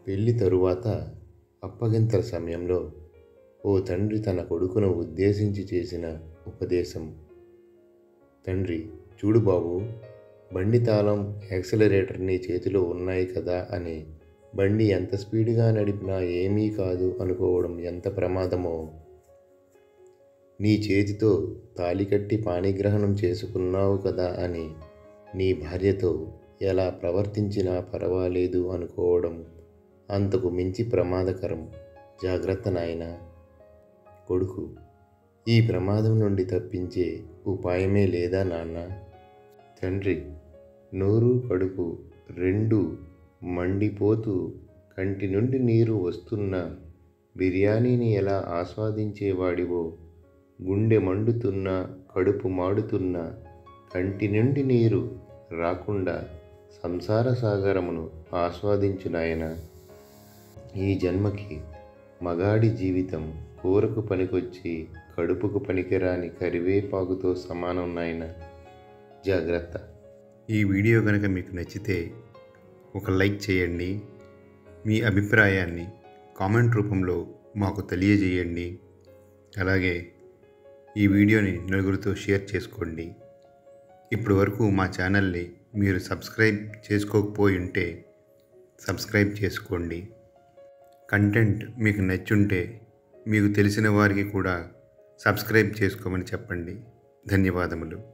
పెళ్లి తరువాత అప్పగింతల సమయంలో ఓ తండ్రి తన కొడుకును ఉద్దేశించి చేసిన ఉపదేశం. తండ్రి, చూడు బాబు, బండి తాళం, యాక్సిలరేటర్ నీ చేతిలో ఉన్నాయి కదా అని బండి ఎంత స్పీడ్గా నడిపినా ఏమీ కాదు అనుకోవడం ఎంత ప్రమాదమో, నీ చేతితో తాళి కట్టి పాణిగ్రహణం చేసుకున్నావు కదా అని నీ భార్యతో ఎలా ప్రవర్తించినా పర్వాలేదు అనుకోవడం అంతకు మించి ప్రమాదకరం. జాగ్రత్త నాయనా. కొడుకు, ఈ ప్రమాదం నుండి తప్పించే ఉపాయమే లేదా నాన్న? తండ్రి, నోరు కడుపు రెండూ మండిపోతూ కంటి నుండి నీరు వస్తున్న బిర్యానీని ఎలా ఆస్వాదించేవాడివో, గుండె మండుతున్నా కడుపు మాడుతున్నా కంటి నుండి నీరు రాకుండా సంసార సాగరమును ఆస్వాదించు నాయనా. ఈ జన్మకి మగాడి జీవితం కూరకు పనికొచ్చి కడుపుకు పనికిరాని కరివేపాకుతో సమానం నాయనా. జాగ్రత్త. ఈ వీడియో కనుక మీకు నచ్చితే ఒక లైక్ చేయండి. మీ అభిప్రాయాన్ని కామెంట్ రూపంలో మాకు తెలియజేయండి. అలాగే ఈ వీడియోని నలుగురితో షేర్ చేసుకోండి. ఇప్పటి వరకు మా ఛానల్ని మీరు సబ్స్క్రైబ్ చేసుకోకపోయి ఉంటే సబ్స్క్రైబ్ చేసుకోండి. కంటెంట్ మీకు నచ్చుంటే మీకు తెలిసిన వారికి కూడా సబ్స్క్రైబ్ చేసుకోమని చెప్పండి. ధన్యవాదములు.